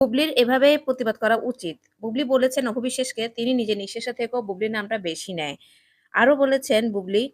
বুবলির এভাবে প্রতিবাদ করা উচিত। বুবলি বলেছেন অপু বিশ্বাসকে তিনি নিজের নিঃশ্বাসে থেকেও বুবলির নামটা বেশি নেয়। আরো বলেছেন বুবলি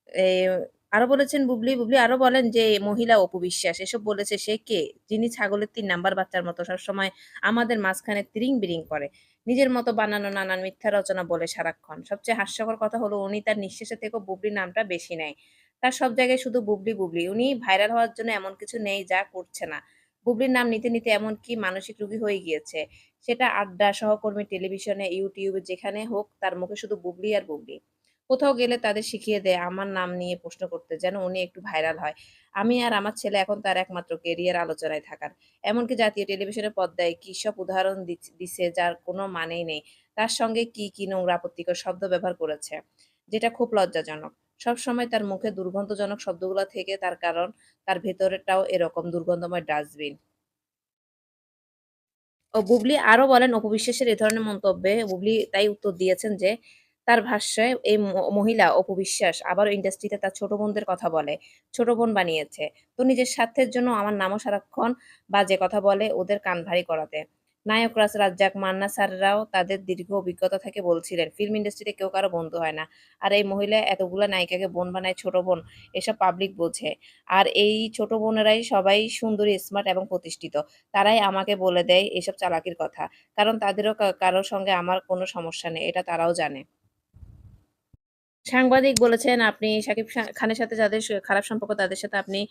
এ আরো বলেছেন বুবলি আরো বলেন যে মহিলা অপু বিশ্বাস এসব বলেছে সে কে? যিনি ছাগলের ৩ নাম্বার বাচ্চার মতো সবসময় আমাদের মাঝখানে তিরিং-বিরিং করে। নিজের মতো বানানো নানান মিথ্যা রচনা বলে সারাক্ষণ। সবচেয়ে হাস্যকর কথা হলো উনি তার নিঃশ্বাসে থেকেও বুবলির নামটা বেশি নেয়। তার সব জায়গায় শুধু বুবলি। উনি ভাইরাল হওয়ার জন্য এমন কিছু নেই যা করছে না। বুবলির নাম নিতে এমনকি মানসিক রোগী হয়ে গিয়েছে। সেটা আড্ডা, সহকর্মী, টেলিভিশনে, ইউটিউবে যেখানে হোক তার মুখে শুধু বুবলি আর বুবলি। কোথাও গেলে তাদের শিখিয়ে দেয় আমার নাম নিয়ে প্রশ্ন করতে যেন উনি একটু ভাইরাল হয়। আমি আর আমার ছেলে এখন তার একমাত্র কেরিয়ার আলোচনায় থাকার। এমনকি জাতীয় টেলিভিশনের পর্দায় কি সব উদাহরণ দিছে যার কোনো মানেই নেই। তার সঙ্গে কি নোংরা আপত্তিকর শব্দ ব্যবহার করেছে। যেটা খুব লজ্জাজনক। সবসময় তার মুখে দুর্গন্ধজনক শব্দগুলা থেকে তার কারণ তার ভেতরেরটাও এরকম দুর্গন্ধময় ডাস্টবিন। বুবলি আরো বলেন অপু বিশ্বাসের এ ধরনের মন্তব্যে বুবলি তাই উত্তর দিয়েছেন যে, তার ভাষ্যে এই মহিলা অপু বিশ্বাস আবারও ইন্ডাস্ট্রিতে তার ছোট বোনদের কথা বলে। ছোট বোন বানিয়েছে। তো নিজের স্বার্থের জন্য আমার নামও সারাক্ষণ বাজে কথা বলে ওদের কান ভারী করাতে। নায়ক রাজ্জাক, মান্না স্যাররাও তাদের দীর্ঘ অভিজ্ঞতা থেকে বলছিলেন, ফিল্ম ইন্ডাস্ট্রিতে কেউ কারো বন্ধু হয় না। আর এই মহিলা এতগুলা নায়িকাকে বোন বানায় ছোট বোন, এসব পাবলিক বোঝে। আর এই ছোট বোনেরাই সবাই সুন্দরী, স্মার্ট এবং প্রতিষ্ঠিত। তারাই আমাকে বলে দেয় এসব চালাকির কথা। কারণ তাদেরও কারো সঙ্গে আমার কোনো সমস্যা নেই। এটা তারাও জানে। সাংবাদিক বলেছেন, "আপনি শাকিব খানের সাথে যাদের খারাপ সম্পর্ক তাদের সাথে আপনি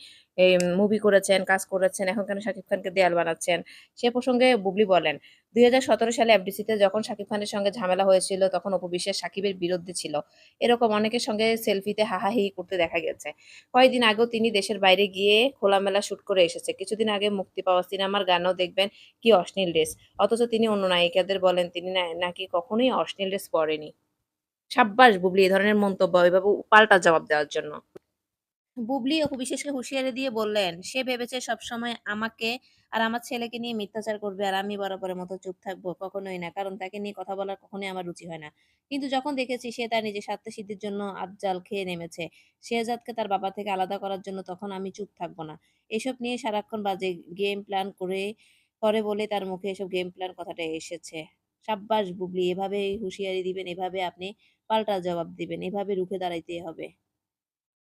মুভি করেছেন, কাজ করেছেন। এখন কেন শাকিব খানকে দেয়াল বানাচ্ছেন?" সে প্রসঙ্গে বুবলি বলেন, "২০১৭ সালে এফডিসিতে যখন শাকিব খানের সঙ্গে ঝামেলা হয়েছিল তখন অপু বিশ্বাস শাকিবের বিরুদ্ধে ছিল। এরকম অনেকের সঙ্গে সেলফিতে হাহাহি করতে দেখা গেছে। কয়েকদিন আগেও তিনি দেশের বাইরে গিয়ে খোলামেলা শুট করে এসেছে। কিছুদিন আগে মুক্তি পাওয়া সিনেমার গানেও দেখবেন কি অশ্লীল ড্রেস। অথচ তিনি অন্য নায়িকাদের বলেন তিনি নাকি কখনোই অশ্লীল ড্রেস পরেনি।" সাব্বাস বুবলি এ ধরনের মন্তব্য এভাবে পাল্টা জবাব দেওয়ার জন্য। বুবলি অপু বিশ্বাসকে হুঁশিয়ারি দিয়ে বললেন, "সে ভেবেছে সবসময় আমাকে আর আমার ছেলেকে নিয়ে মিথ্যাচার করবে আর আমি বরাবরের মতো চুপ থাকবো। কখনোই না। কারণ তাকে নিয়ে কথা বলার কখনোই আমার রুচি হয় না। কিন্তু যখন দেখেছি সে তার নিজের স্বার্থসিদ্ধির জন্য আজ্জাল খেয়ে নেমেছে, শেহজাদকে তার বাবা থেকে আলাদা করার জন্য তখন আমি চুপ থাকবো না। এসব নিয়ে সারাক্ষণ বাজে গেম প্ল্যান করে বলে তার মুখে এসব গেম প্ল্যান কথাটা এসেছে। সাব্বাস বুবলি এভাবে হুঁশিয়ারি দিবেন, এভাবে আপনি পাল্টা জবাব দিবেন। এভাবে রুখে দাঁড়াইতে হবে।"